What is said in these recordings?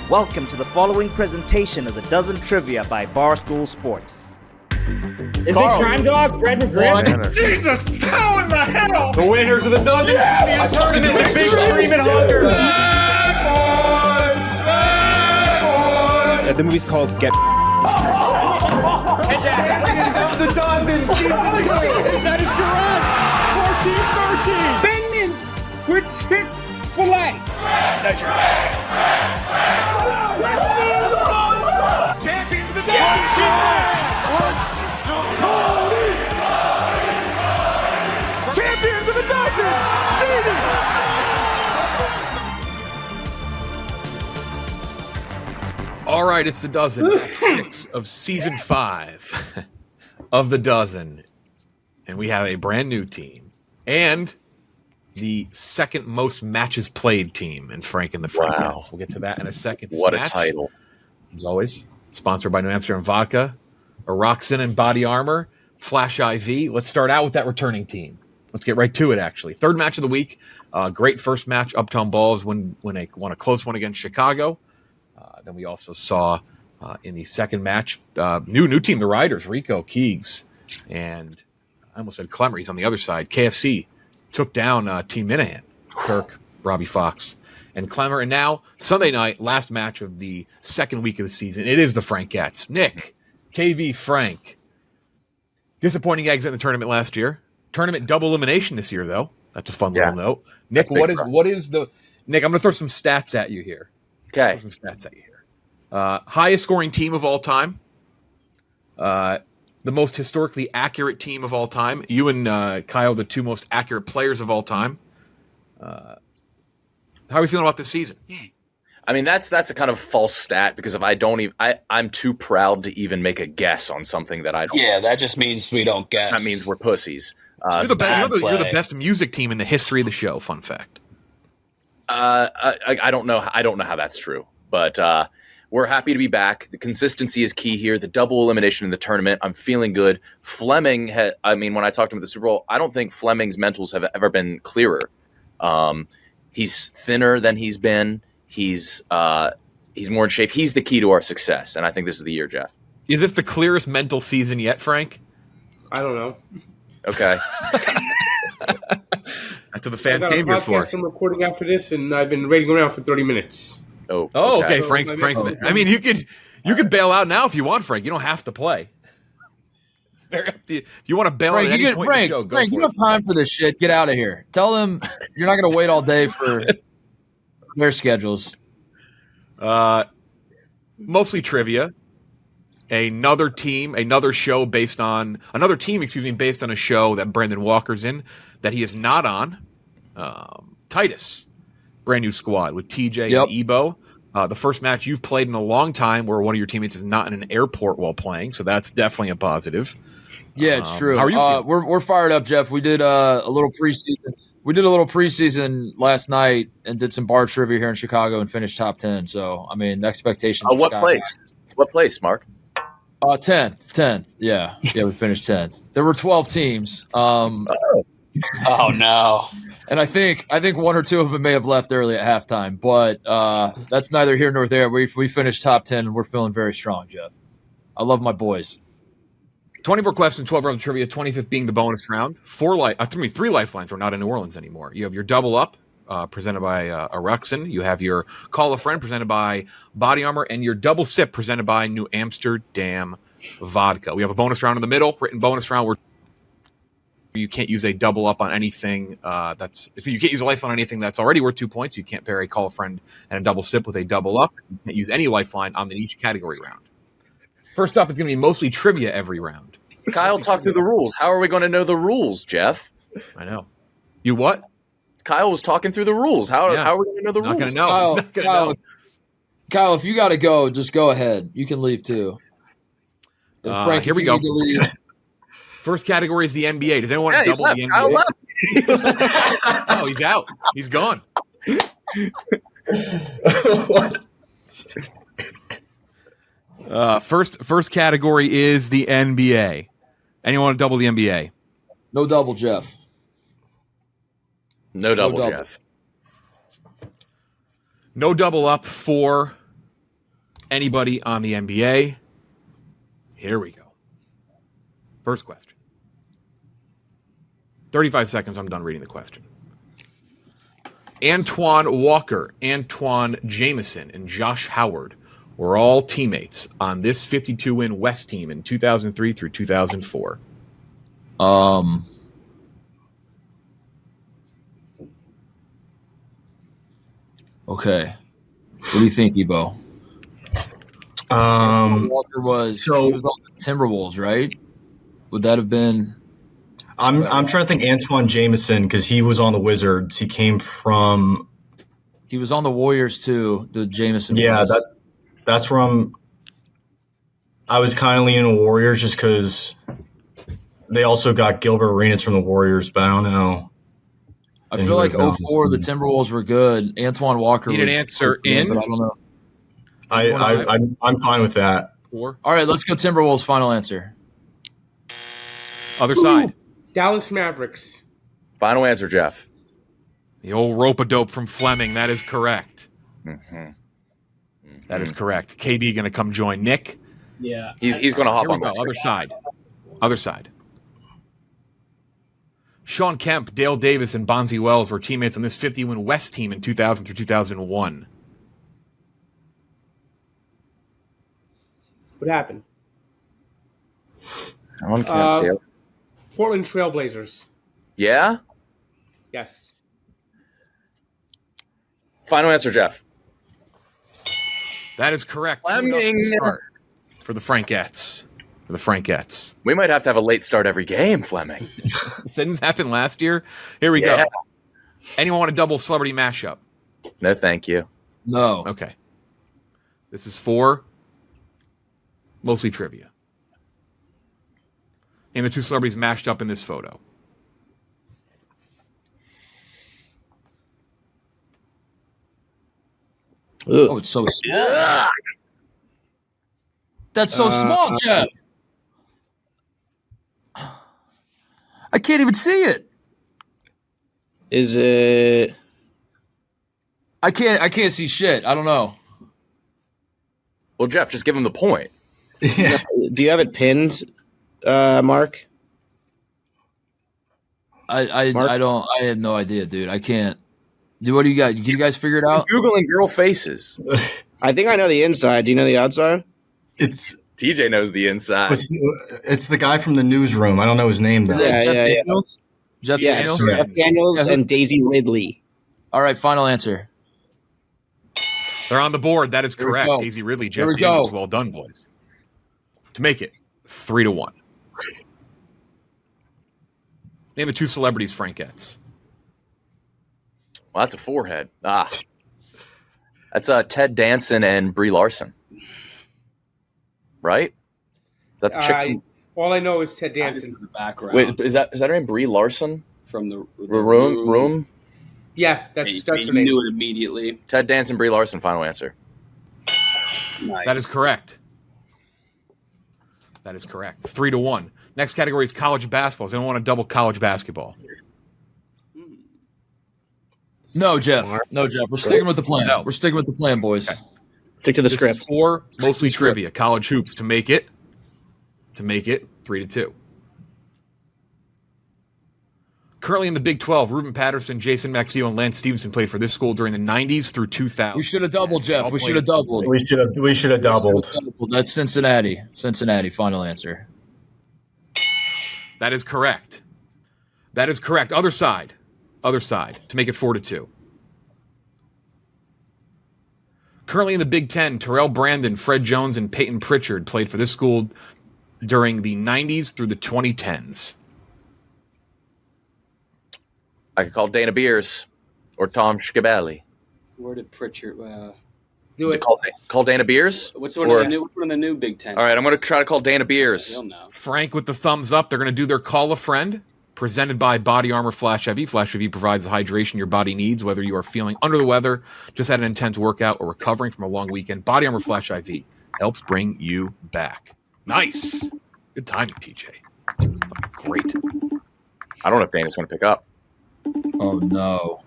Welcome to the following presentation of the Dozen Trivia by Barstool Sports. Is it Crime Dog, Fred McGriff? Jesus, how in the hell? The winners of the Dozen Trivia Tournament, the Big Screaming Hunters. The movie's called Get. The Dozen Season 2. That is correct. 14-13. Bengals with Chick-fil-A. Champions of the Dozen. Champions of the Dozen. All right, it's the Dozen, 6 of Season 5 of the Dozen. And we have a brand new team. And the second most matches played team in Frank and the Frankettes. Wow. We'll get to that in a second. What match, a title. as always, sponsored by New Amsterdam Vodka, Eroxin and Body Armor, Flash IV. Let's start out with that returning team. Let's get right to it, actually. Third match of the week. Great first match. Uptown Balls when they won a close one against Chicago. Then we also saw in the second match, new team, the Riders, Rico, Keegs, and I almost said Clemmer. He's on the other side. KFC took down Team Minahan, Kirk, Robbie Fox, and Clemmer. And now, Sunday night, last match of the second week of the season. It is the Frankettes. Nick, KB, Frank. Disappointing exit in the tournament last year. Tournament double elimination this year, though. That's a fun little note. Nick, what is the Nick? I'm going to throw some stats at you here. Okay. Some stats at you here. Highest scoring team of all time. The most historically accurate team of all time. You and Kyle, the two most accurate players of all time. How are we feeling about this season? I mean, that's a kind of false stat because if I don't even, I'm too proud to even make a guess on something that I don't. Yeah, that just means we don't guess. That means we're pussies. You're the best music team in the history of the show. Fun fact. I don't know. I don't know how that's true, but we're happy to be back. The consistency is key here. The double elimination in the tournament. I'm feeling good. Fleming when I talked to him at the Super Bowl, I don't think Fleming's mentals have ever been clearer. He's thinner than he's been. He's more in shape. He's the key to our success, and I think this is the year, Jeff. Is this the clearest mental season yet, Frank? I don't know. Okay. That's what the fans came here for. I'm recording after this, and I've been waiting around for 30 minutes. Oh, okay. Frank's. I mean, you could bail out now if you want, Frank. You don't have to play. It's very up to you. If you want to bail out at any point in the show, go Frank, for you it. have time for this shit. Get out of here. Tell them you're not going to wait all day for their schedules. Mostly trivia. Another team based on a show that Brandon Walker's in that he is not on. Titus, brand new squad with TJ and Ebo. The first match you've played in a long time where one of your teammates is not in an airport while playing, so that's definitely a positive. Yeah, it's true. How are you feeling? We're fired up, Jeff. We did a little preseason. We did a little preseason last night and did some bar trivia here in Chicago and finished top 10. So, I mean, the expectations. What place? What place, Mark? 10th. Yeah, we finished 10th. There were 12 teams. Oh no! And I think one or two of them may have left early at halftime, but that's neither here nor there. We finished top 10, and we're feeling very strong, Jeff. I love my boys. 24 questions, 12 rounds of trivia, 25th being the bonus round. 3 lifelines. We're not in New Orleans anymore. You have your double up presented by Eroxin. You have your call a friend presented by Body Armor, and your double sip presented by New Amsterdam Vodka. We have a bonus round in the middle, written bonus round where you can't use a double up on anything you can't use a lifeline on anything that's already worth 2 points. You can't pair a call a friend and a double sip with a double up. You can't use any lifeline on each category round. First up is going to be mostly trivia every round. Kyle, talk through the rules. How are we going to know the rules, Jeff? I know. You what? Kyle was talking through the rules. How are we going to know the rules? Not going to know. Kyle, if you got to go, just go ahead. You can leave too. Frank, here we go. First category is the NBA. Does anyone want to double the NBA? Oh, he's out. He's gone. First category is the NBA. Anyone want to double the NBA? No double, Jeff. No double, Jeff. No double up for Anybody on the NBA? Here we go. First question. 35 seconds, I'm done reading the question. Antoine Walker, Antoine Jameson, and Josh Howard were all teammates on this 52-win West team in 2003 through 2004. Okay. What do you think, Ebo? Walker was, he was on the Timberwolves, right? Would that have been? I'm trying to think Antoine Jameson because he was on the Wizards. He came from. He was on the Warriors too. The Jameson. Yeah, was. that's where I was kind of leaning Warriors just because they also got Gilbert Arenas from the Warriors, but I don't know. I feel like 04, the Timberwolves were good. Antoine Walker. Need an answer in? But I don't know. I'm fine with that. Four. All right, let's go Timberwolves. Final answer. Other side. Dallas Mavericks. Final answer, Jeff. The old rope-a-dope from Fleming. That is correct. Mm-hmm. That is correct. KB going to come join Nick. Yeah. He's going to hop Here we on go. this. Other side. Other side. Sean Kemp, Dale Davis, and Bonzi Wells were teammates on this 50-win West team in 2000 through 2001. What happened? Portland Trailblazers. Yeah? Yes. Final answer, Jeff. That is correct. Fleming. Start for the Frankettes. We might have to have a late start every game, Fleming. Didn't happen last year. Here we go. Anyone want a double celebrity mashup? No, thank you. No. Okay. This is for mostly trivia. And the two celebrities mashed up in this photo. Oh, it's so small. That's so small, Jeff. I can't even see it. Is it? I can't see shit. I don't know. Well, Jeff, just give him the point. Do you have it pinned, Mark? I Mark? don't. I had no idea, dude. I can't. What do you got? Did you guys figure it out? Googling girl faces. I think I know the inside. Do you know the outside? It's TJ knows the inside. it's the guy from the newsroom. I don't know his name though. Yeah, Jeff yeah. Daniels? Jeff Yes, Daniels? Yeah. Jeff Daniels Yeah. and Daisy Ridley. All right, final answer. They're on the board. That is Here we correct. go. Daisy Ridley, Here Jeff we Daniels. go. Well done, boys. To make it 3-1. Name the two celebrities, Frankettes. Well, that's a forehead. That's Ted Danson and Brie Larson. Right? Is that the chick from... All I know is Ted Danson. The background. Wait, is that her name? Brie Larson? From the Room? Yeah, that's You her name. knew it immediately. Ted Danson, Brie Larson, final answer. Nice. That is correct. 3-1. Next category is college basketball. Does anyone want to double college basketball? No, Jeff. We're sticking with the plan. No. We're sticking with the plan, boys. Okay. Stick to the This script. is for mostly trivia, college hoops to make it 3-2. Currently in the Big 12, Ruben Patterson, Jason Maxio, and Lance Stevenson played for this school during the 90s through 2000. We should have doubled, Jeff. All We played should have in school. doubled. We should have doubled. That's Cincinnati. Final answer. That is correct. Other side to make it 4-2. Currently in the Big 10, Terrell Brandon, Fred Jones, and Peyton Pritchard played for this school during the 90s through the 2010s. I could call Dana Beers or Tom Schibali. Where did Pritchard? Do it. Call Dana Beers? What's one of the new Big Ten? All right, I'm going to try to call Dana Beers. You'll know. Frank with the thumbs up. They're going to do their Call a Friend, presented by Body Armor Flash IV. Flash IV provides the hydration your body needs, whether you are feeling under the weather, just had an intense workout, or recovering from a long weekend. Body Armor Flash IV helps bring you back. Nice. Good timing, TJ. Great. I don't know if Dana's going to pick up. Oh, no.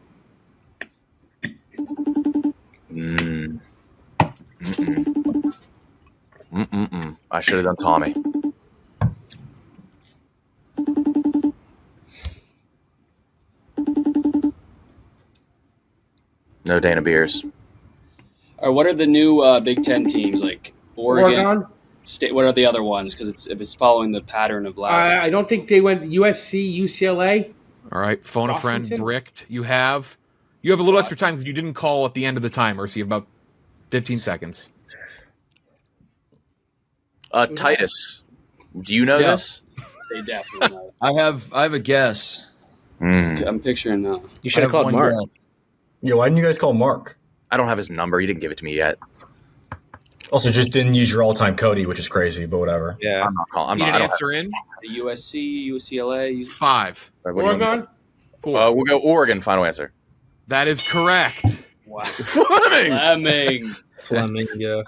I should have done Tommy. No Dana Beers. Or what are the new Big Ten teams like? Oregon? State. What are the other ones? Because if it's following the pattern of last. I don't think they went USC, UCLA. All right, phone a friend, Washington? Bricked. You have a little extra time because you didn't call at the end of the timer, so you have about 15 seconds. Titus, do you know this? They definitely know. I have a guess. I'm picturing that. You should have called Mark. Yeah, why didn't you guys call Mark? I don't have his number. He didn't give it to me yet. Also, just didn't use your all-time Cody, which is crazy, but whatever. Yeah. I'm not calling. Need an answer in? The USC, UCLA. 5. Oregon? 4. We'll go Oregon. Final answer. That is correct. Wow. Fleming. Fleming, yeah.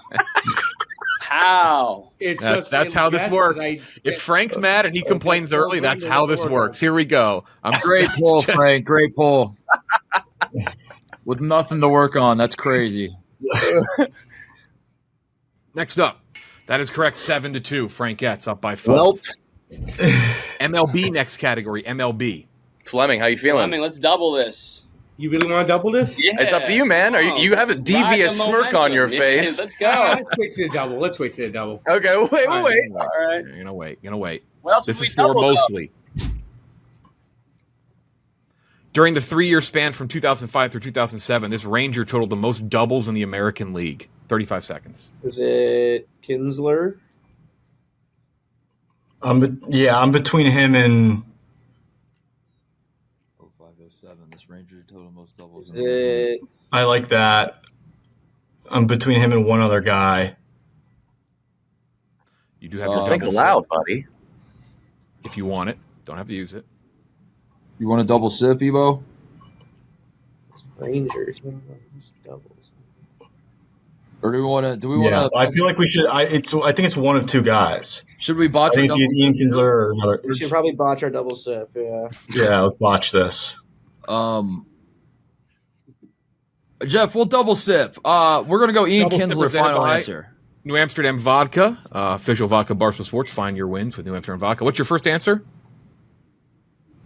How? That's how this works. If Frank's mad and he complains early, that's how this works. Here we go. Great pull, Frank. Great pull. With nothing to work on. That's crazy. Next up. That is correct. 7-2. Frankettes up by 5. Well, MLB next category. MLB. Fleming, how you feeling? Fleming, let's double this. You really want to double this? Yeah. It's up to you, man. You have a devious Ride the smirk on momentum. your Yeah, face. let's go. Let's wait to the double. Okay, wait. All right. You're gonna wait. What else This would is we for double, though? mostly. During the 3-year span from 2005 through 2007, this Ranger totaled the most doubles in the American League. 35 seconds. Is it Kinsler? I'm between him and 0507. This Ranger total most doubles. Is it? I like that. I'm between him and one other guy. You do have your Think double aloud, sip buddy. if you want it. Don't have to use it. You want a double sip, Ebo? Rangers. Doubles. Or do we want to? Yeah, I feel like we should. I think it's one of two guys. Should we I botch? think it's either Ian Kinsler or another. We should probably botch our double sip. Yeah. Yeah, let's watch this. Jeff, we'll double sip. We're gonna go Ian Double sip Kinsler. presented Final by- answer. New Amsterdam Vodka, official vodka Barstool Sports. Find your wins with New Amsterdam Vodka. What's your first answer?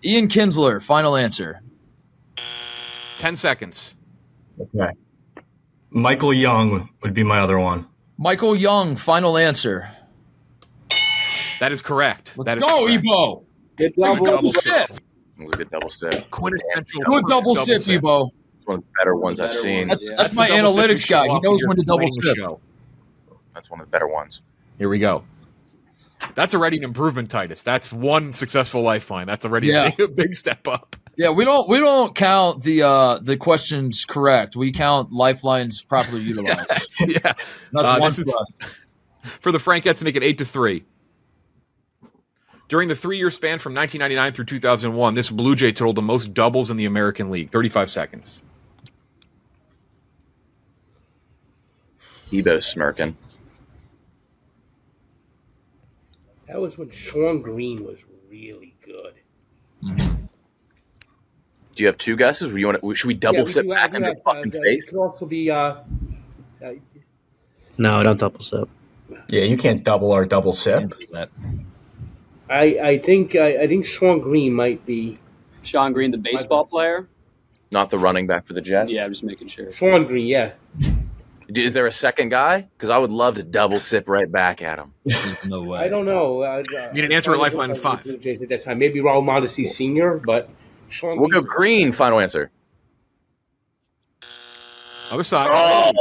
Ian Kinsler. Final answer. 10 seconds. Okay. Michael Young would be my other one. Michael Young. Final answer. That is correct. Let's That is go, correct. Ebo. Good Double double. sip. It was a good double sip. Quintessential. Do a double sip, Ebo. It's one of the better ones I've seen. That's Yeah. that's my the double sip you analytics show guy. He off knows your when to double playing sip. show. That's one of the better ones. Here we go. That's already an improvement, Titus. That's one successful lifeline. That's already a big step up. Yeah, we don't count the questions correct. We count lifelines properly utilized. Yeah. That's one this is- for us. For the Frankettes to make it 8-3. During the 3-year span from 1999 through 2001, this Blue Jay totaled the most doubles in the American League. 35 seconds. Ebo's smirking. That was when Sean Green was really good. Do you have two guesses? Should we double sit back in this fucking face? It could also be no, don't double sip. Yeah, you can't double our double sip. I think Sean Green might be Sean Green, the baseball player. Not the running back for the Jets? Yeah, I'm just making sure. Sean Green. Yeah. Is there a second guy? Because I would love to double sip right back at him. No way. I don't know. Need an answer at lifeline in 5. Blue Jays at that time, maybe Raul Mondesi Sr., but Sean. We'll go Green. Final answer. Other side. Oh,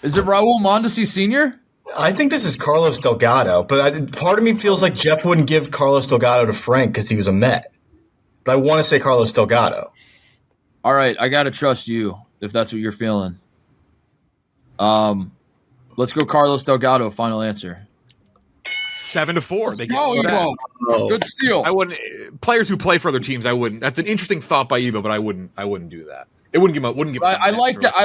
Is it Raul Mondesi Sr.? I think this is Carlos Delgado, but part of me feels like Jeff wouldn't give Carlos Delgado to Frank because he was a Met. But I want to say Carlos Delgado. All right, I gotta trust you if that's what you're feeling. Let's go Carlos Delgado. Final answer. 7-4. They Go, get back. Ebo. Good steal. I wouldn't. Players who play for other teams, I wouldn't. That's an interesting thought by Ebo, but I wouldn't do that. It wouldn't give him. Wouldn't give. Him I like that. I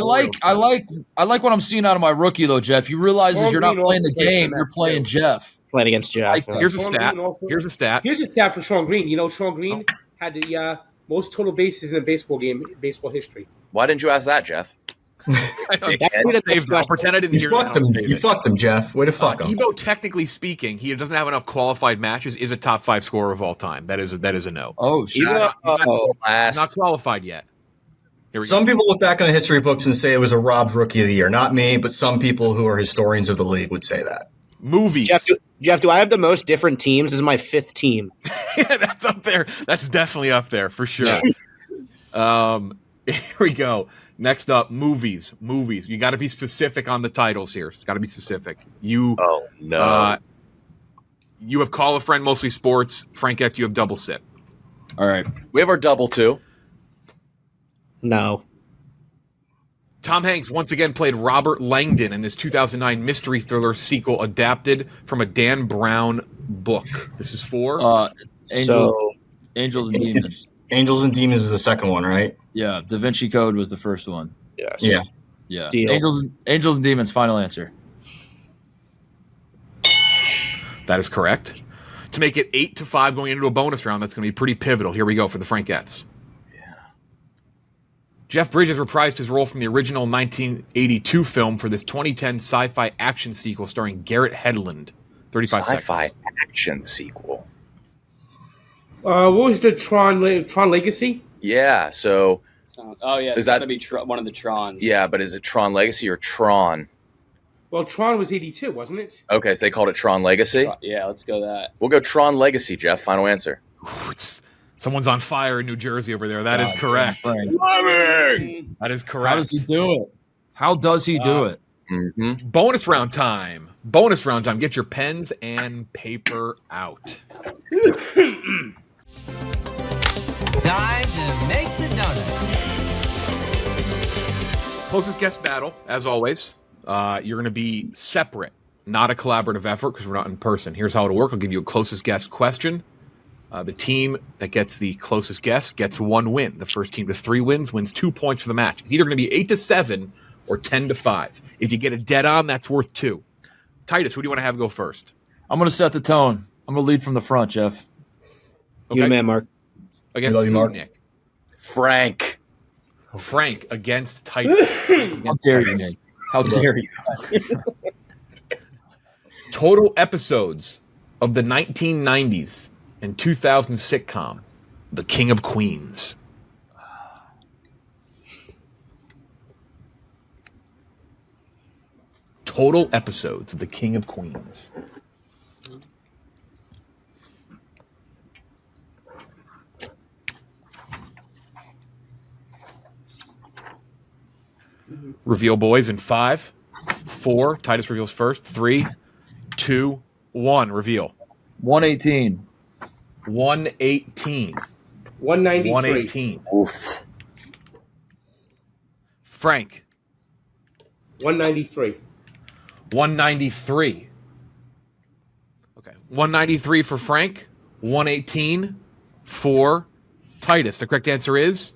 like what I'm seeing out of my rookie though, Jeff. You realize you're not playing the game, you're playing Jeff. Playing against Jeff. Here's a Sean stat. Green also- Here's a stat. Here's a stat for Sean Green. You know, Sean Green had the most total bases in a baseball game, baseball history. why didn't you ask that, Jeff? I'll pretend I didn't You hear fucked him. You fucked him, Jeff. Way to fuck him. Ebo, technically speaking, he doesn't have enough qualified matches. Is a top 5 scorer of all time. That is a no. Oh shit! He's not qualified yet. Here we Some go. people look back on the history books and say it was a Rob's Rookie of the Year. Not me, but some people who are historians of the league would say that. Movies. Jeff, do I have the most different teams? This is my 5th team. Yeah, that's up there. That's definitely up there for sure. Here we go. Next up, movies. You got to be specific on the titles here. It's got to be specific. You have Call a Friend, mostly sports. Frankettes, you have Double Sip. All right. We have our double too. No. Tom Hanks once again played Robert Langdon in this 2009 mystery thriller sequel adapted from a Dan Brown book. This is for Angels and Demons. Angels and Demons is the second one, right? Yeah, Da Vinci Code was the first one. Yes. Yeah. Deal. Angels and Demons. Final answer. That is correct. To make it 8-5 going into a bonus round, that's going to be pretty pivotal. Here we go for the Frankettes. Jeff Bridges reprised his role from the original 1982 film for this 2010 sci-fi action sequel starring Garrett Hedlund. 35 Sci-fi seconds. action sequel. What was the Tron Legacy? Yeah, so... Oh, yeah. Is It's that- got to be one of the Trons. Yeah, but is it Tron Legacy or Tron? Well, Tron was 82, wasn't it? Okay, so they called it Tron Legacy? Yeah, let's go that. We'll go Tron Legacy, Jeff. Final answer. Someone's on fire in New Jersey over there. That is correct. Frank. That is correct. How does he do it? How does he do it? Mm-hmm. Bonus round time. Bonus round time. Get your pens and paper out. Time to make the donuts. Closest guess battle, as always. You're going to be separate, not a collaborative effort because we're not in person. Here's how it'll work. I'll give you a closest guess question. The team that gets the closest guess gets 1 win. The first team to 3 wins wins 2 points for the match. It's either going to be 8-7 or 10-5. If you get a dead on, that's worth 2. Titus, who do you want to have go first? I'm going to set the tone. I'm going to lead from the front, Jeff. Okay. You the man, Mark. Against love you, who, Mark. Nick? Frank. Frank against Titus. How dare you, Nick? How dare you? Total episodes of the 1990s and 2000 sitcom, The King of Queens. Total episodes of The King of Queens. Reveal, boys, in 5, 4. Titus reveals first. 3, 2, 1. Reveal. 118. 118. 193. 118. Oof. Frank. 193. 193. Okay. 193 for Frank. 118 for Titus. The correct answer is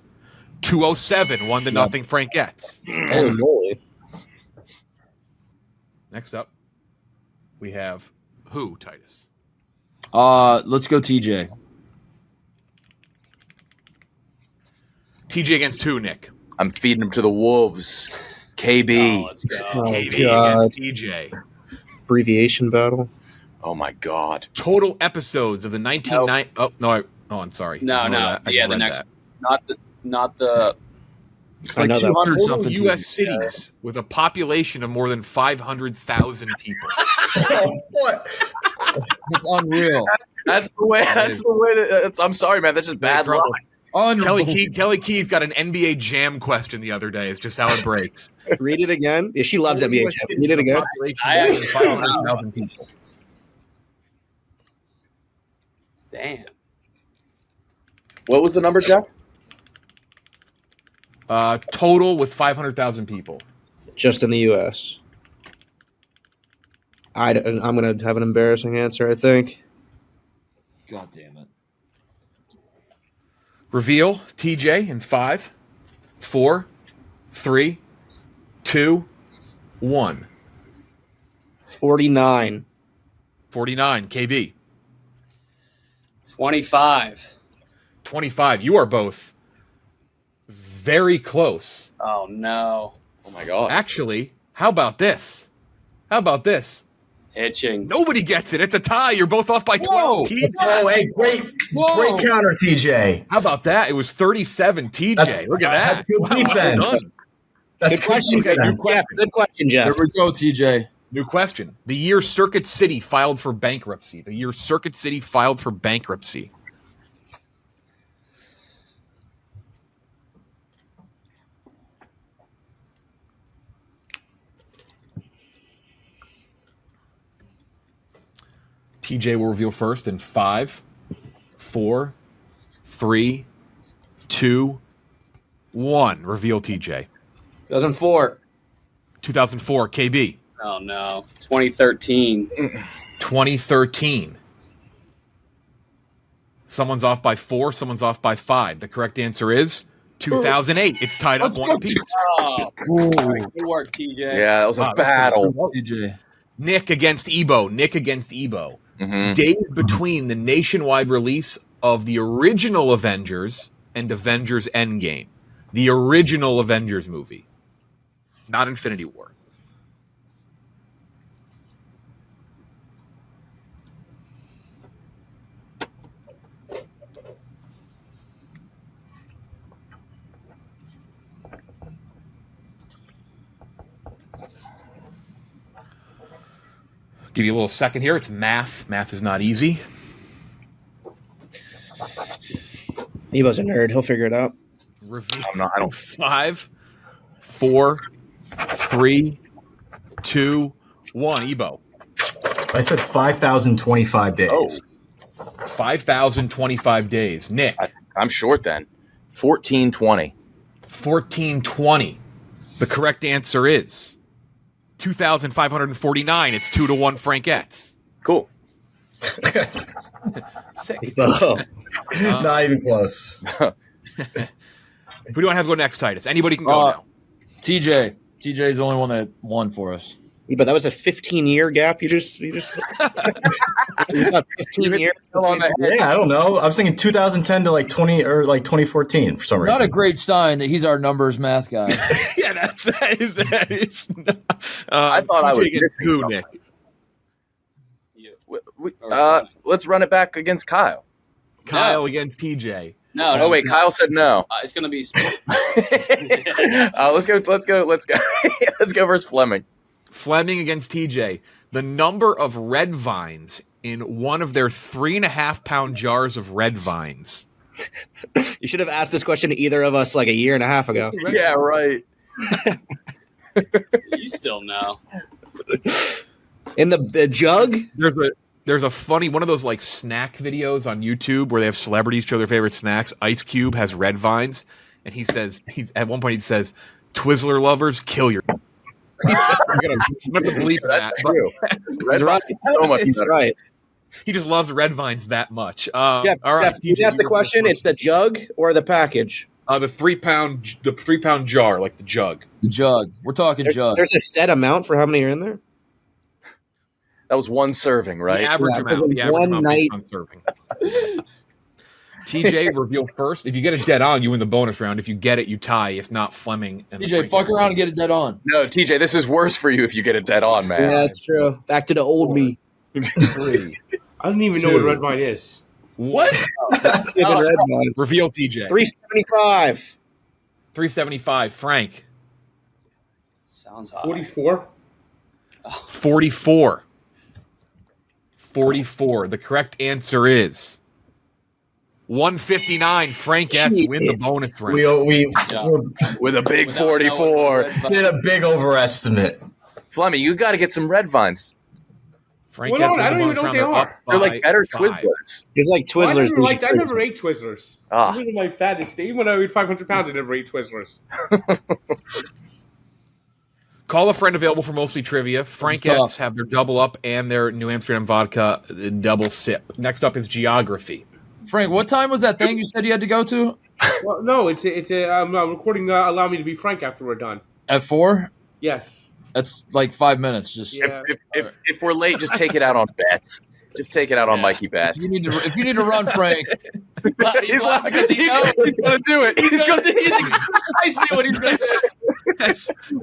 207. 1-0 Frankettes. Holy moly. Next up, we have who, Titus? Let's go TJ. TJ against who, Nick? I'm feeding him to the wolves. KB. Oh, let's go. KB God. against TJ. Abbreviation battle. Oh, my God. Total episodes of the 1990. Oh, no. I'm sorry. No, Ignore no. that. I Yeah, just the read next. that. Not the. It's I like know that. 200 Total something. U.S. TJ. cities with a population of more than 500,000 people. What? It's unreal. That's the way. That's the way. I'm sorry, man. That's just bad luck. Kelly Keys got an NBA Jam question the other day. It's just how it breaks. Read it again. Yeah, she loves NBA Jam. Read it again. I actually don't know. 500,000 people. Damn. What was the number, Jeff? Total with 500,000 people. Just in the U.S. I'm going to have an embarrassing answer, I think. God damn it. Reveal TJ in 5, 4, 3, 2, 1. 49. 49. KB. 25. 25. You are both very close. Oh no. Oh my God. Actually, how about this? Pitching. Nobody gets it. It's a tie. You're both off by 12. TJ. Oh, hey, great counter, TJ. How about that? It was 37. TJ. Look at that. That's good Wow, well defense. done. That's Good question. Okay, new Jeff. Good question, Jeff. There we go, TJ. New question. The year Circuit City filed for bankruptcy. TJ will reveal first in 5, 4, 3, 2, 1. Reveal TJ. 2004. 2004, KB. Oh, no. 2013. 2013. Someone's off by 4, someone's off by 5. The correct answer is 2008. It's tied up 1 apiece. Oh, good work, TJ. Yeah, that was a battle. TJ. Nick against Ebo. Mhm. Days between the nationwide release of the original Avengers and Avengers Endgame. The original Avengers movie. Not Infinity War. Give you a little second here. It's math. Math is not easy. Evo's a nerd. He'll figure it out. Review. I don't. 5, 4, 3, 2, 1. Ebo. I said 5,025 days. Oh. 5,025 days. Nick. I'm short then. 1420. 1420. The correct answer is 2,549. It's 2-1 Frankettes. Cool. Oh. Not even close. Who do I have to go next, Titus? Anybody can go now. TJ. TJ is the only one that won for us. But that was a 15-year gap. You just you got 15 years. Yeah, I don't know. I was thinking 2010 to like 20 or like 2014 for some reason. Not a great sign that he's our numbers math guy. Yeah, that is. I thought I was against who, Nick? Let's run it back against Kyle. Kyle against TJ. No. Oh wait, Kyle said no. It's going to be. Let's go. Let's go versus Fleming. Fleming against TJ. The number of red vines in one of their 3.5-pound jars of red vines. You should have asked this question to either of us like a year and a half ago. Yeah, right. You still know. In the jug? There's a funny one of those like snack videos on YouTube where they have celebrities show their favorite snacks. Ice Cube has red vines, and he says at one point he says, "Twizzler lovers, kill your." I'm gonna believe that. That's right. So much He's right. He just loves red vines that much. Jeff, all right, Jeff, you asked the question. It's the jug or the package? The 3-pound jar, like the jug. The jug. We're talking jug. There's a set amount for how many are in there. That was one serving, right? The average amount. The average one amount night. based on serving. TJ, reveal first. If you get it dead on, you win the bonus round. If you get it, you tie. If not, Fleming. And TJ, fuck around and get it dead on. No, TJ, this is worse for you if you get it dead on, man. Yeah, that's true. Back to the old me. 3. I don't even know what red vine is. What? Reveal TJ. 375. 375. Frank. Sounds high. 44. 44. 44. The correct answer is 159. Frankettes win the bonus round. We With a big 44. did a big overestimate. Fleming, you got to get some red vines. Frankettes Well, no, win I the don't even bonus know what round. they They're are. up They're like by better 5. Twizzlers. It's like Twizzlers. I never ate Twizzlers. Ah. Even my fattest. Even when I weighed 500 pounds, I never ate Twizzlers. Call a friend available for mostly trivia. Frankettes have their double up and their New Amsterdam vodka double sip. Next up is geography. Frank, what time was that thing you said you had to go to? Well, no, it's recording. Allow me to be frank after we're done. At 4? Yes. That's like 5 minutes. Just Yeah. If we're late, just take it out on bets. Just take it out on Mikey Bets. if you need to run, Frank. He's laughing because he knows He's going to do it. he's precisely what he's going to do.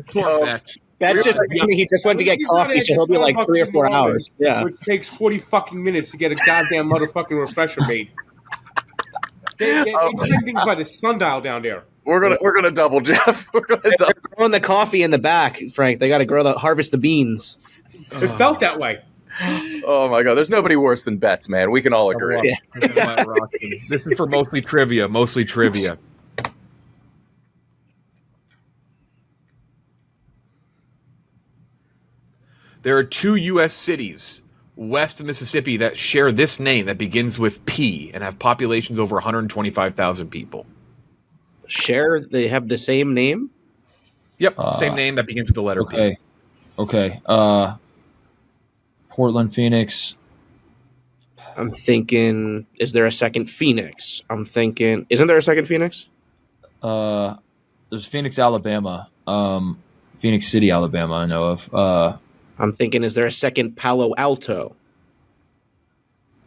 Poor Betts. That's just he just went to get coffee, so he'll be like 3 or 4 hours. Yeah. Which takes 40 fucking minutes to get a goddamn motherfucking refresher made. They send things by the sundial down there. We're gonna double, Jeff. They're growing the coffee in the back, Frank. They got to harvest the beans. It felt that way. Oh my God, there's nobody worse than Betts, man. We can all agree. This is for mostly trivia. There are 2 U.S. cities west of Mississippi that share this name that begins with P and have populations over 125,000 people. They have the same name? Yep, same name that begins with the letter P. Okay. Portland, Phoenix. I'm thinking, is there a second Phoenix? I'm thinking, isn't there a second Phoenix? There's Phoenix, Alabama. Phoenix City, Alabama, I know of. I'm thinking, is there a second Palo Alto?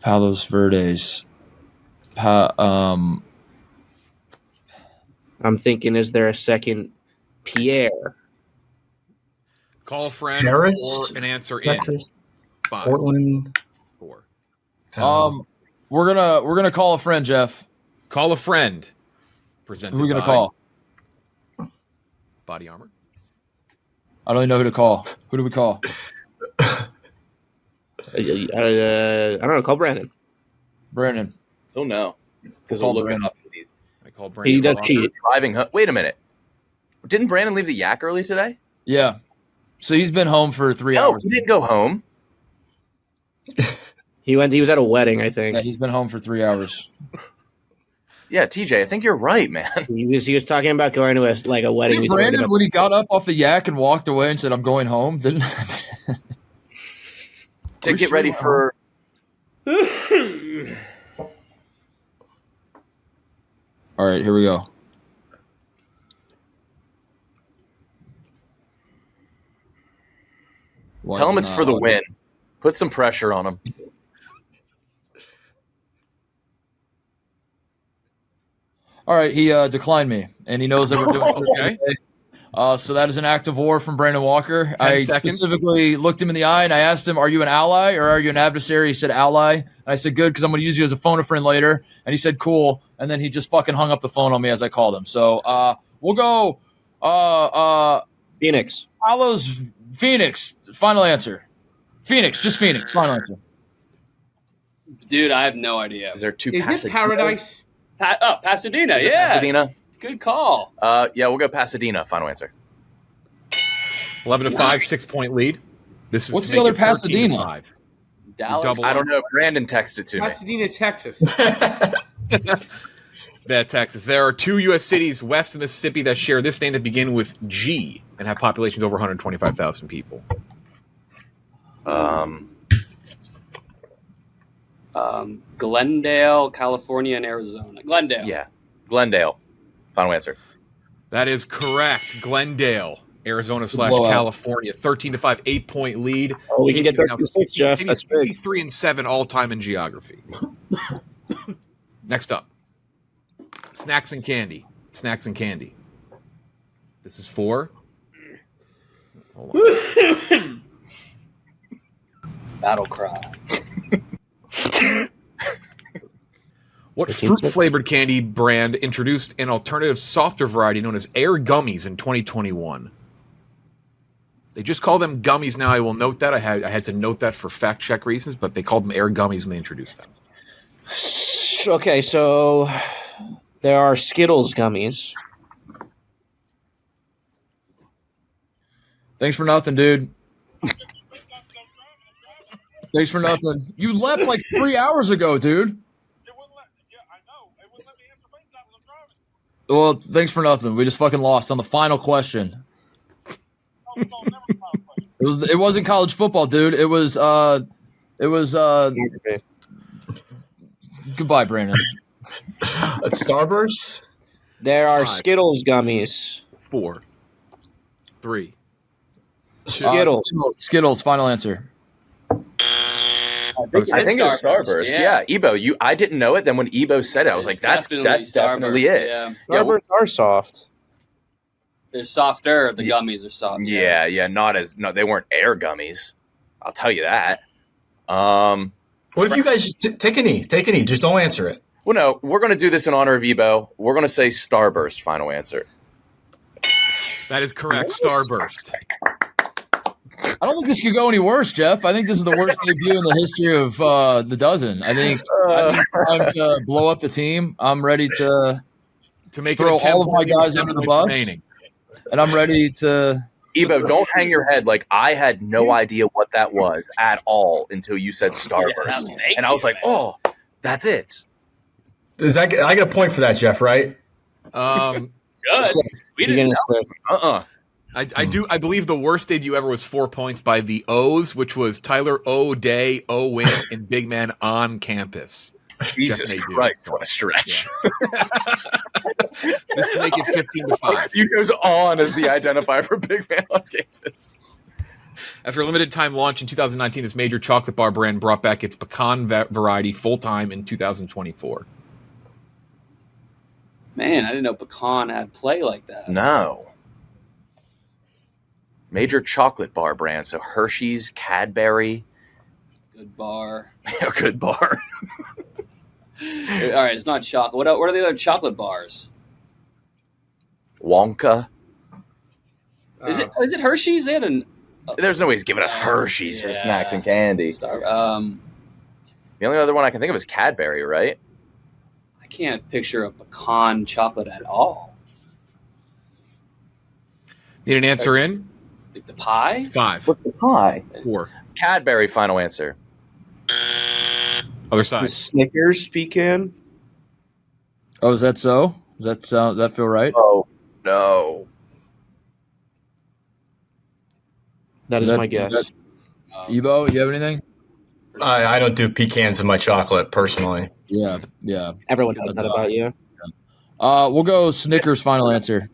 Palos Verdes. I'm thinking, is there a second Pierre? Call a friend Paris, or an answer Texas, in. 5, Portland. 4. We're gonna call a friend, Jeff. Call a friend. Presented Who are we gonna by call? Body Armor. I don't even know who to call. Who do we call? I don't know. Call Brandon. Brandon. He'll know because Call he'll look Brandon. it up. I call Brandon. He does cheat. Driving home. Wait a minute. Didn't Brandon leave the yak early today? Yeah. So he's been home for 3 hours. He didn't go home. He was at a wedding, I think. Yeah, he's been home for 3 hours. Yeah, TJ, I think you're right, man. He was talking about going to a wedding. Did Brandon, when he got up off the yak and walked away and said, "I'm going home," didn't to get ready for. All right, here we go. Tell him it's for the win. Put some pressure on him. All right, he declined me, and he knows that we're doing okay. So that is an act of war from Brandon Walker. I specifically looked him in the eye, and I asked him, "Are you an ally or are you an adversary?" He said, "Ally." And I said, "Good, because I'm going to use you as a phone a friend later." And he said, "Cool." And then he just fucking hung up the phone on me as I called him. So we'll go Phoenix. Palos, Phoenix. Final answer. Phoenix, just Phoenix. Final answer. Dude, I have no idea. Is there 2 Is this Paradise? Pasadena, Is it yeah. Pasadena? Good call. Yeah, we'll go Pasadena. Final answer. 11-5, 6-point lead. This is What's to the make other it Pasadena? 13-5. Dallas. Double I don't know. Brandon texted to me. Pasadena, Texas. That Texas. There are 2 U.S. cities west of Mississippi that share this name that begin with G and have populations over 125,000 people. Glendale, California, and Arizona. Glendale. Yeah, Glendale. Final answer. That is correct. Glendale, Arizona / blowout. California. 13-5, 8-point lead. Oh, we can get 36, Jeff. That's big. 63-7 all time in geography. Next up, snacks and candy. Snacks and candy. This is for. Hold on. Battle cry. What fruit-flavored candy brand introduced an alternative softer variety known as Air Gummies in 2021? They just call them gummies now. I will note that. I had to note that for fact-check reasons, but they called them Air Gummies when they introduced them. Okay, so there are Skittles gummies. Thanks for nothing, dude. Thanks for nothing. You left like 3 hours ago, dude. Well, thanks for nothing. We just fucking lost on the final question. It wasn't college football, dude. It was goodbye, Brandon. Starburst? There are 5, Skittles gummies. 4, 3. Skittles. Skittles, final answer. I think it's Starburst. Yeah, Ebo. I didn't know it. Then when Ebo said it, I was like, "That's definitely it." Yeah. Starbursts are soft. They're softer. The gummies are soft. Yeah. No, they weren't air gummies. I'll tell you that. What if you guys take a knee? Take a knee. Just don't answer it. Well, no, we're going to do this in honor of Ebo. We're going to say Starburst. Final answer. That is correct. Starburst. I don't think this could go any worse, Jeff. I think this is the worst debut in the history of the dozen. I think it's time to blow up the team. I'm ready to make throw all of my guys under the bus, and I'm ready to. Ebo, don't hang your head. Like, I had no idea what that was at all until you said Starburst, and I was like, "Oh, that's it." I get a point for that, Jeff? Right? Good. We didn't. I believe the worst debut ever was 4 points by the O's, which was Tyler O'Day, Owen, and Big Man on campus. Jesus Christ, what a stretch. Yeah. This will make it 15-5. You goes on as the identifier for Big Man on campus. After a limited time launch in 2019, this major chocolate bar brand brought back its pecan variety full-time in 2024. Man, I didn't know pecan had play like that. No. Major chocolate bar brand. So Hershey's, Cadbury. Good bar. Good bar. All right, it's not chocolate. What are the other chocolate bars? Wonka. Is it Hershey's? They had There's no way he's giving us Hershey's for snacks and candy. The only other one I can think of is Cadbury, right? I can't picture a pecan chocolate at all. Need an answer in? The pie? 5. What's the pie? 4. Cadbury, final answer. Other side. The Snickers pecan. Oh, is that so? Does that feel right? Oh, no. That is my guess. Ebo, you have anything? I don't do pecans in my chocolate personally. Yeah. Everyone knows that about you. We'll go Snickers. Final answer.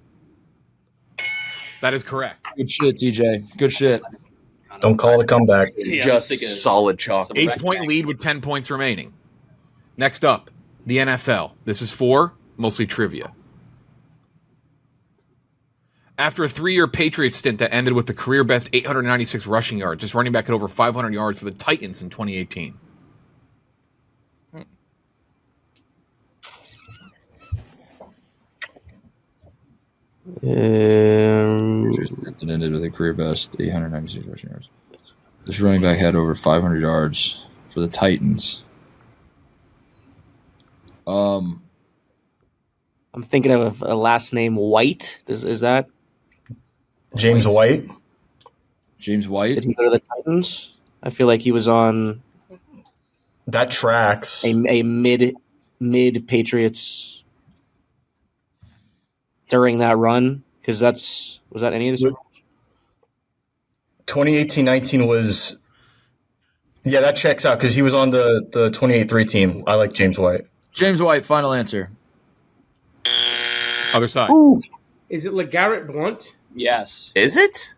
That is correct. Good shit, TJ. Good shit. Don't call it a comeback. Just solid chocolate. 8-point lead with 10 points remaining. Next up, the NFL. This is 4, mostly trivia. After a 3-year Patriots stint that ended with the career best 896 rushing yards, just running back at over 500 yards for the Titans in 2018. That ended with a career best 896 rushing yards. This running back had over 500 yards for the Titans. I'm thinking of a last name White. Is that James White? James White? Did he go to the Titans? I feel like he was on that tracks a mid Patriots during that run, because was that any of this? 2018-19 was, yeah, that checks out because he was on the 28-3 team. I like James White. James White, final answer. Other side. Oof. Is it LeGarrette Blount? Yes. Is it?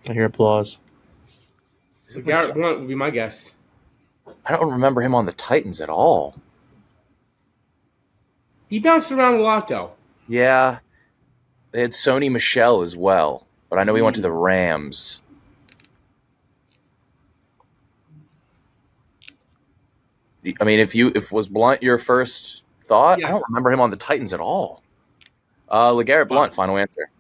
I hear applause. LeGarrette Blount would be my guess. I don't remember him on the Titans at all. He bounced around a lot, though. Yeah. They had Sony Michel as well, but I know he went to the Rams. I mean, if was Blunt your first thought? Yes. I don't remember him on the Titans at all. LeGarrette Blount, final answer.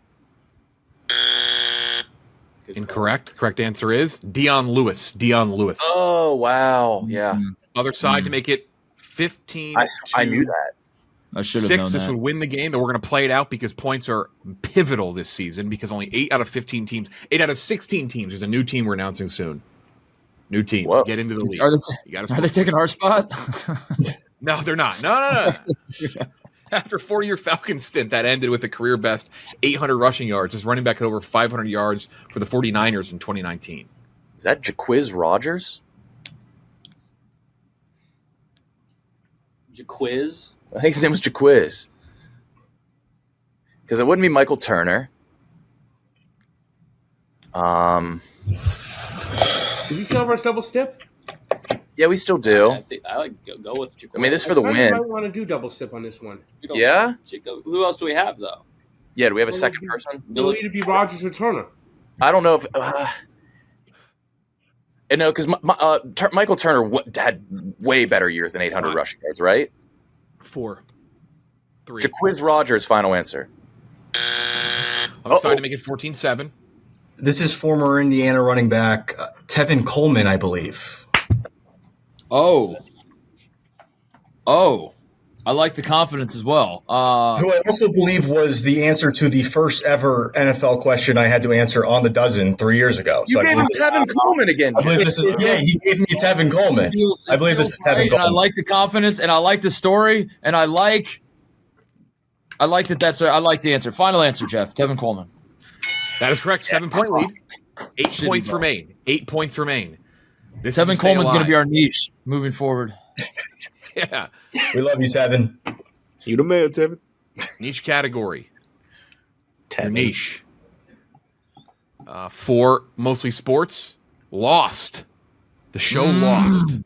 Incorrect. Correct answer is Dion Lewis. Oh, wow. Yeah. Other side to make it 15. I knew that. I should have 6. known This that. would win the game, and we're going to play it out because points are pivotal this season because only 8 out of 15 teams, 8 out of 16 teams. There's a new team we're announcing soon. New team. Whoa. Get into the league. Are they taking our spot? No, they're not. No. After a 4-year Falcons stint that ended with a career best 800 rushing yards, his running back had over 500 yards for the 49ers in 2019. Is that Jaquiz Rogers? Jaquiz? I think his name was Jaquiz. Because it wouldn't be Michael Turner. Is he still over a double step? Yeah, we still do. I like go with Jaquez. I mean, this is for the I win. might want to do double sip on this one. Yeah? Who else do we have, though? Yeah, do we have a second person? It'll either be Rogers or Turner. I don't know if... no, because Michael Turner had way better years than 800 rushing yards, right? 4, 3. Jaquiz Rogers, final answer. I'm sorry to make it 14-7. This is former Indiana running back Tevin Coleman, I believe. Oh, I like the confidence as well. Who I also believe was the answer to the first ever NFL question I had to answer on the dozen 3 years ago. You gave him Tevin Coleman again. I believe this is he gave me Tevin Coleman. I believe this is Tevin Coleman. I like the confidence, and I like the story, and I like that. I like the answer. Final answer, Jeff. Tevin Coleman. That is correct. 7-point lead. 8 points remain. 8 points remain. Tevin Coleman's going to be our niche moving forward. Yeah. We love you, Tevin. You the man, Tevin. Niche category. Tevin. Niche. For mostly sports, Lost. The show Lost.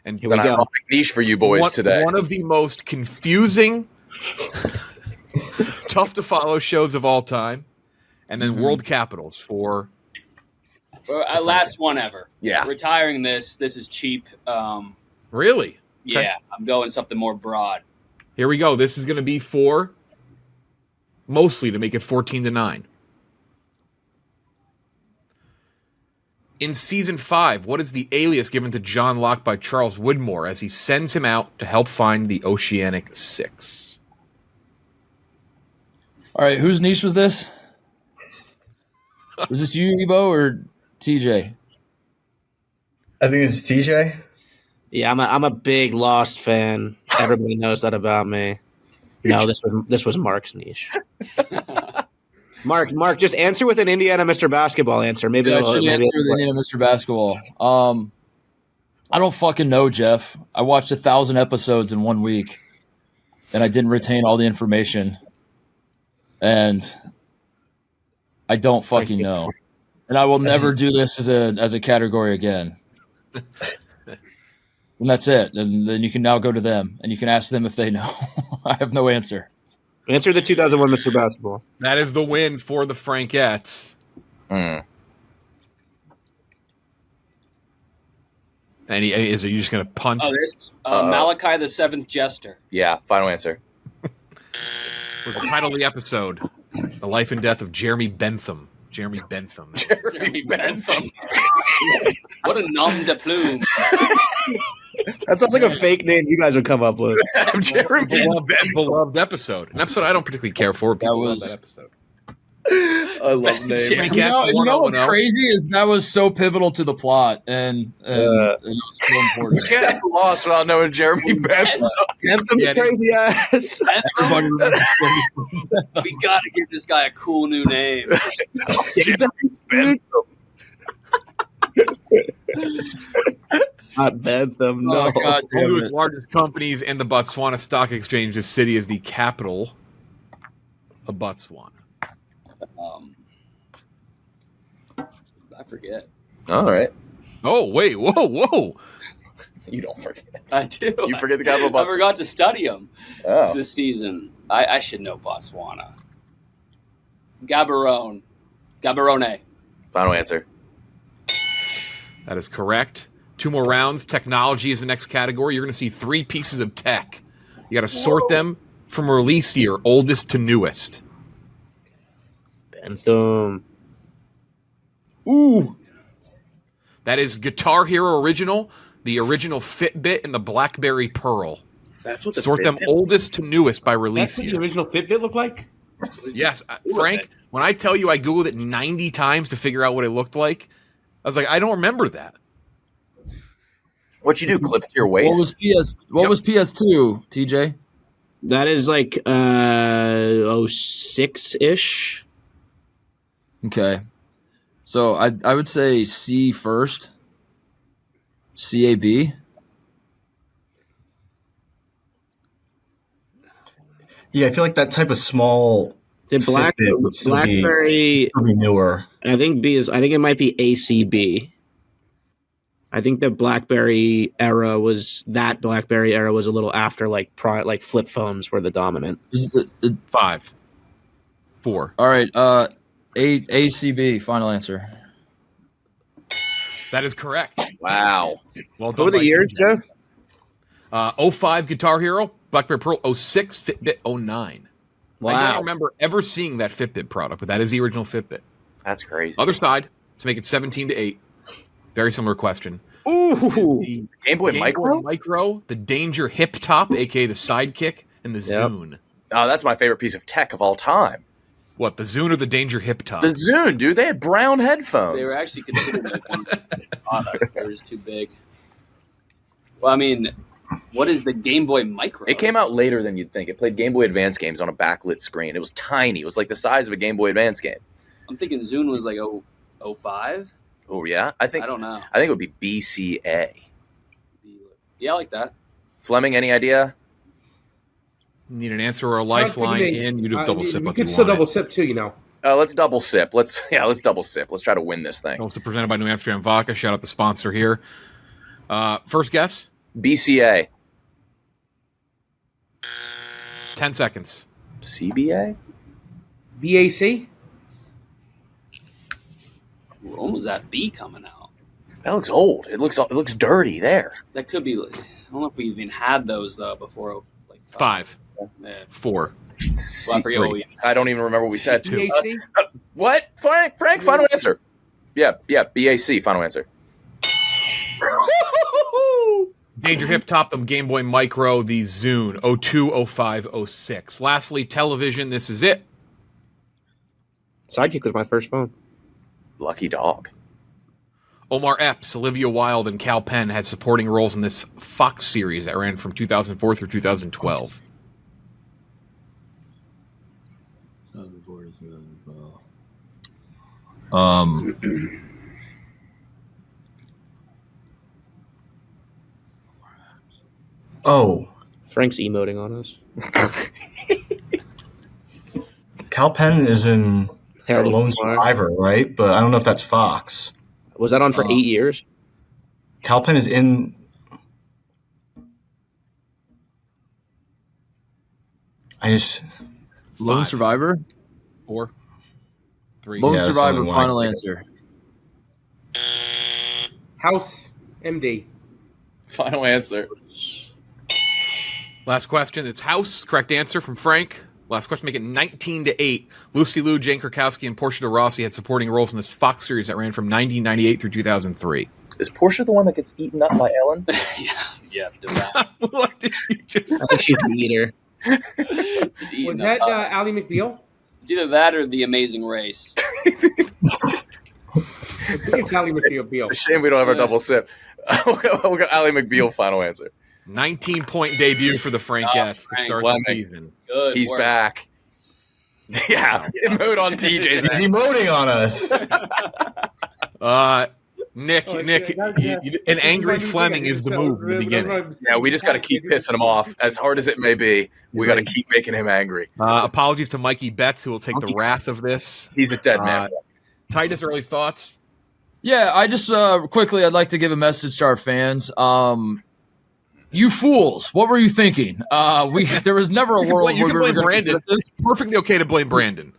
And It's an ironic niche for you boys today. One of the most confusing, tough to follow shows of all time. And then World Capitals for... last one ever. Yeah. Retiring this. This is cheap. Really? Yeah, Okay. I'm going something more broad. Here we go. This is going to be for mostly to make it 14-9. In season 5, what is the alias given to John Locke by Charles Woodmore as he sends him out to help find the Oceanic Six? All right, whose niche was this? Was this you, Ebo, or TJ? I think it's TJ. Yeah, I'm a big Lost fan. Everybody knows that about me. No, this was Mark's niche. Mark, just answer with an Indiana Mr. Basketball answer. Maybe I should answer with Indiana Mr. Basketball. I don't fucking know, Jeff. I watched 1,000 episodes in 1 week, and I didn't retain all the information, and I don't fucking know. And I will never do this as a category again. And that's it. And then you can now go to them, and you can ask them if they know. I have no answer. Answer the 2001 Mr. Basketball. That is the win for the Frankettes. And are you just going to punt? Oh, there's Malachi the Seventh Jester. Yeah, final answer. Was the title of the episode The Life and Death of Jeremy Bentham. Jeremy Bentham. What a nom de plume. That sounds like a fake name you guys would come up with. Jeremy Beloved episode. An episode I don't particularly care for. People love that episode. I love names. You know what's crazy is that was so pivotal to the plot, and it was so important. You can't have Lost without knowing Jeremy Bentham. Bentham's crazy ass. Everybody remembers We got to give this guy a cool new name. Bentham. Not Bentham, no. Oh, God One damn of its it. largest companies in the Botswana Stock Exchange. This city is the capital of Botswana. I forget. All right. Oh, wait. Whoa. You don't forget. I do. You forget the capital of I Botswana? forgot to study them Oh. this season. I should know Botswana. Gaborone. Final answer. That is correct. 2 more rounds. Technology is the next category. You're going to see 3 pieces of tech. You got to sort them from release year, oldest to newest. Bentham. Ooh. That is Guitar Hero Original, the original Fitbit, and the BlackBerry Pearl. That's what the Sort them Fitbit- oldest to newest by release That's what the year. original Fitbit looked like? Yes, Frank, when I tell you I Googled it 90 times to figure out what it looked like, I was like, I don't remember that. What'd you do? Clip it to your waist? What was PS2, TJ? That is like 06-ish. Okay. So I would say C first. CAB. Yeah, I feel like that type of small The Fitbit would still be- BlackBerry. probably newer. I think it might be ACB. I think the BlackBerry era was a little after like flip phones were the dominant. Is it the 5, 4. All right. ACB. Final answer. That is correct. Wow. Well What done. were the by years, TJ. Jeff? 05 Guitar Hero, BlackBerry Pearl, 06 Fitbit, 09. I Wow. don't remember ever seeing that Fitbit product, but that is the original Fitbit. That's crazy. Other side, to make it 17-8. Very similar question. Ooh. The Game Boy Micro? Micro, the Danger Hip Top, aka the Sidekick, and the Zune. Oh, that's my favorite piece of tech of all time. What, the Zune or the Danger Hip Top? The Zune, dude. They had brown headphones. They were actually considered like one of the products. They were just too big. Well, I mean, what is the Game Boy Micro? It came out later than you'd think. It played Game Boy Advance games on a backlit screen. It was tiny. It was like the size of a Game Boy Advance game. I'm thinking Zune was like 05. Oh yeah, I don't know. I think it would be BCA. Yeah, I like that. Fleming, any idea? Need an answer or a lifeline in? You just double sip. You if could you still want double it. sip too, you know. Let's double sip. Let's double sip. Let's try to win this thing. Also presented by New Amsterdam Vodka. Shout out the sponsor here. First guess. BCA. 10 seconds. CBA. BAC. When was that B coming out? That looks old. It looks dirty there. That could be. I don't know if we even had those though before. Like 5, Yeah. 4. Well, I forget what we. I don't even remember what we said. BAC? What? Frank, final answer. Yeah, BAC, final answer. Danger Hip Top, the Game Boy Micro, the Zune, 02, 05, 06. Lastly, television. This is it. Sidekick was my first phone. Lucky dog. Omar Epps, Olivia Wilde, and Cal Penn had supporting roles in this Fox series that ran from 2004 through 2012. Oh, Frank's emoting on us. Cal Penn is in Harold Lone Kumar. Survivor, right? But I don't know if that's Fox. Was that on for 8 years? Cal Penn is in. Lone 5, Survivor. 4, 3. Lone Yeah, that's Survivor. only one. Final answer. House MD. Final answer. Last question. It's House. Correct answer from Frank. Last question. Make it 19-8. Lucy Liu, Jane Krakowski, and Portia de Rossi had supporting roles in this Fox series that ran from 1998 through 2003. Is Portia the one that gets eaten up by Ellen? Yeah. That. What did you just I think she's the eater. Just eating Was that up. Ally McBeal? It's either that or The Amazing Race. I think it's Ally McBeal. Shame we don't have our double sip. We'll go Ally McBeal, final answer. 19-point debut for the Frankettes to Frank start Fleming. the season. Good. He's work. back. Yeah, emote on TJ's. He's emoting on us. Nick, Oh, Nick, yeah. an angry Fleming is the move in the beginning. Yeah, we just got to keep pissing him off. As hard as it may be, we got to keep making him angry. Apologies to Mikey Betts, who will take the wrath of this. He's a dead man. Titus, early thoughts? Yeah, I just quickly, I'd like to give a message to our fans. You fools! What were you thinking? There was never a world You where can we were blame going Brandon. to this. It's perfectly okay to blame Brandon.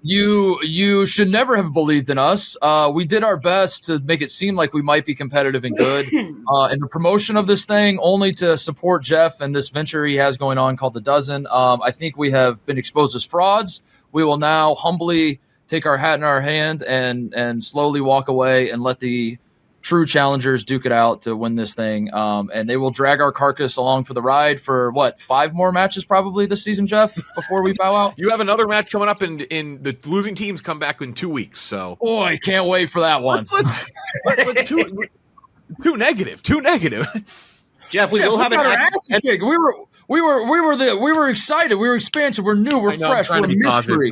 You should never have believed in us. We did our best to make it seem like we might be competitive and good. In the promotion of this thing, only to support Jeff and this venture he has going on called The Dozen. I think we have been exposed as frauds. We will now humbly take our hat in our hand and slowly walk away and let the true challengers duke it out to win this thing. And they will drag our carcass along for the ride for 5 more matches probably this season, Jeff, before we bow out. You have another match coming up, in the losing teams come back in 2 weeks. So, Boy, can't wait for that one. let's too negative. Jeff, we will have an ass kick. We were excited. We were expansive. We're new. We're fresh. We're a mystery.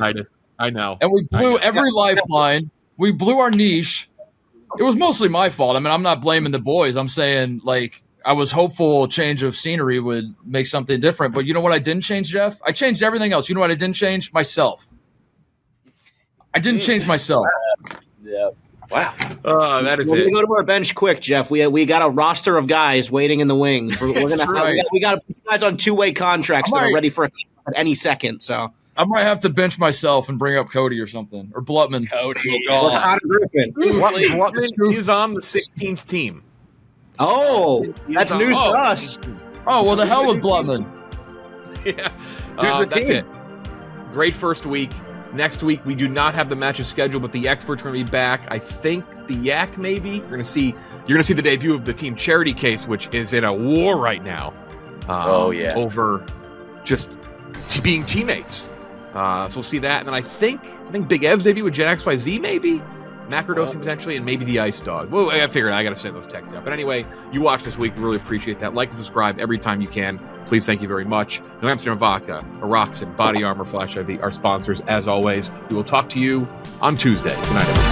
I know. And we blew every lifeline. We blew our niche. It was mostly my fault. I mean, I'm not blaming the boys. I'm saying, I was hopeful a change of scenery would make something different. But you know what I didn't change, Jeff? I changed everything else. You know what I didn't change? Myself. I didn't change myself. Yeah. Wow. That is We're it. gonna go to our bench quick, Jeff. We got a roster of guys waiting in the wings. We're gonna we got guys on 2-way contracts that are ready for a at any second. So I might have to bench myself and bring up Cody or something, or Blutman. Cody. or Connor Griffin. Blutman is on the 16th team. Oh, that's news to us. Oh, well, the hell with Blutman. Yeah. Here's the that's team. it. Great first week. Next week, we do not have the matches scheduled, but the experts are going to be back. I think the Yak, maybe. You're going to see the debut of the Team Charity Case, which is in a war right now. Over just being teammates. So we'll see that, and then I think Big Ev's debut with Gen XYZ, maybe macrodosing potentially, and maybe the Ice Dog. Well, I figured I got to send those texts out. But anyway, you watch this week. We really appreciate that. Like and subscribe every time you can. Please, thank you very much. New Amsterdam Vodka, Aroxin, Body Armor, Flash IV, our sponsors, as always. We will talk to you on Tuesday. Good night, everyone.